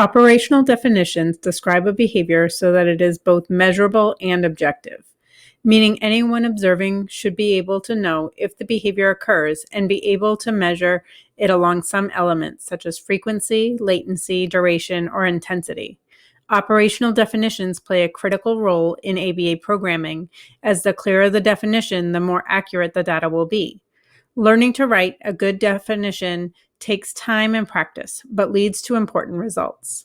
Operational definitions describe a behavior so that it is both measurable and objective, meaning anyone observing should be able to know if the behavior occurs and be able to measure it along some elements such as frequency, latency, duration, or intensity. Operational definitions play a critical role in ABA programming, as the clearer the definition, the more accurate the data will be. Learning to write a good definition takes time and practice, but leads to important results.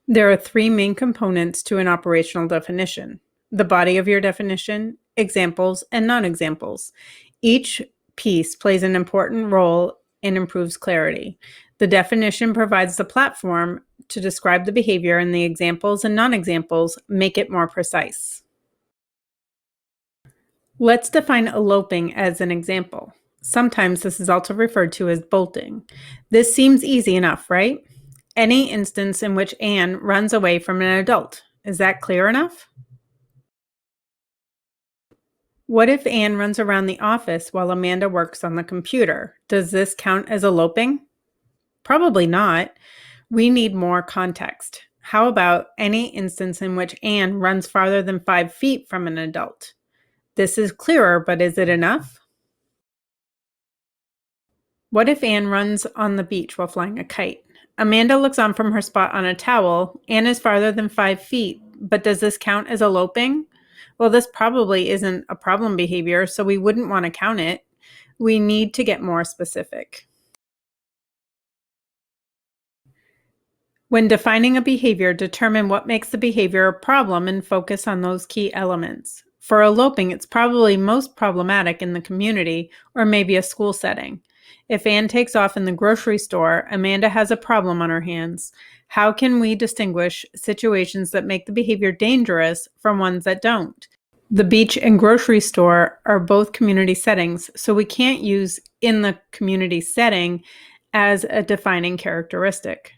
There are three main components to an operational definition: the body of your definition, examples, and non-examples. Each piece plays an important role and improves clarity. The definition provides the platform to describe the behavior, and the examples and non-examples make it more precise. Let's define eloping as an example. Sometimes this is also referred to as bolting. This seems easy enough, right? Any instance in which Anne runs away from an adult. Is that clear enough? What if Anne runs around the office while Amanda works on the computer? Does this count as eloping? Probably not. We need more context. How about any instance in which Anne runs farther than 5 feet from an adult? This is clearer, but is it enough? What if Anne runs on the beach while flying a kite? Amanda looks on from her spot on a towel. Anne is farther than 5 feet, but does this count as eloping? Well, this probably isn't a problem behavior, so we wouldn't want to count it. We need to get more specific. When defining a behavior, determine what makes the behavior a problem and focus on those key elements. For eloping, it's probably most problematic in the community or maybe a school setting. If Anne takes off in the grocery store, Amanda has a problem on her hands. How can we distinguish situations that make the behavior dangerous from ones that don't? The beach and grocery store are both community settings, so we can't use in the community setting as a defining characteristic.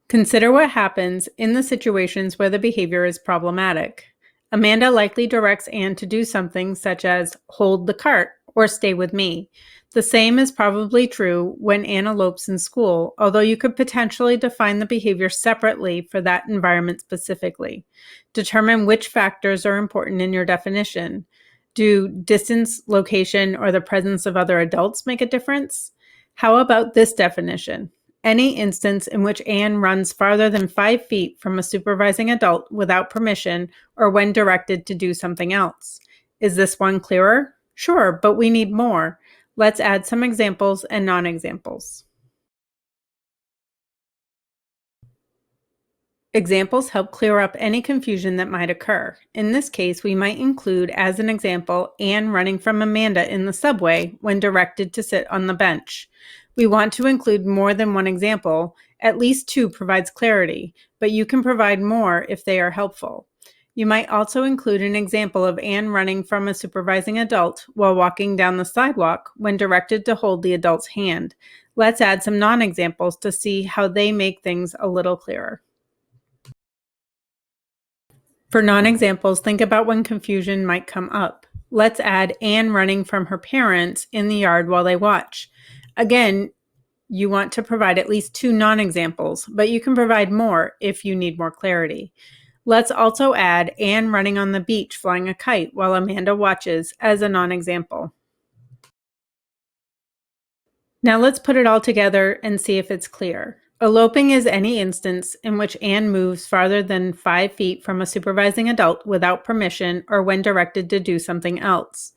Consider what happens in the situations where the behavior is problematic. Amanda likely directs Anne to do something such as hold the cart or stay with me. The same is probably true when Anne elopes in school, although you could potentially define the behavior separately for that environment specifically. Determine which factors are important in your definition. Do distance, location, or the presence of other adults make a difference? How about this definition? Any instance in which Anne runs farther than 5 feet from a supervising adult without permission or when directed to do something else. Is this one clearer? Sure, but we need more. Let's add some examples and non-examples. Examples help clear up any confusion that might occur. In this case, we might include as an example Anne running from Amanda in the subway when directed to sit on the bench. We want to include more than one example. At least 2 provides clarity, but you can provide more if they are helpful. You might also include an example of Anne running from a supervising adult while walking down the sidewalk when directed to hold the adult's hand. Let's add some non-examples to see how they make things a little clearer. For non-examples, think about when confusion might come up. Let's add Anne running from her parents in the yard while they watch. Again, you want to provide at least 2 non-examples, but you can provide more if you need more clarity. Let's also add Anne running on the beach flying a kite while Amanda watches as a non-example. Now let's put it all together and see if it's clear. Eloping is any instance in which Anne moves farther than 5 feet from a supervising adult without permission or when directed to do something else.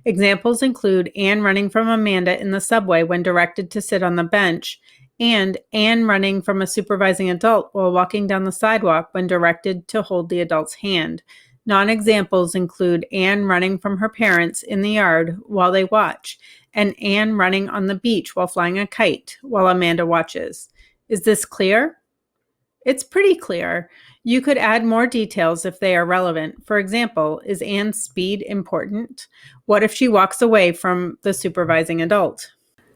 Examples include Anne running from Amanda in the subway when directed to sit on the bench, and Anne running from a supervising adult while walking down the sidewalk when directed to hold the adult's hand. Non-examples include Anne running from her parents in the yard while they watch, and Anne running on the beach while flying a kite while Amanda watches. Is this clear? It's pretty clear. You could add more details if they are relevant. For example, is Anne's speed important? What if she walks away from the supervising adult?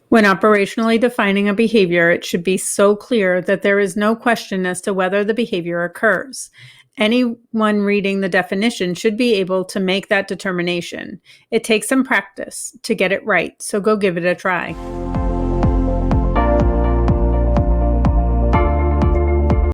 When operationally defining a behavior, it should be so clear that there is no question as to whether the behavior occurs. Anyone reading the definition should be able to make that determination. It takes some practice to get it right, so go give it a try.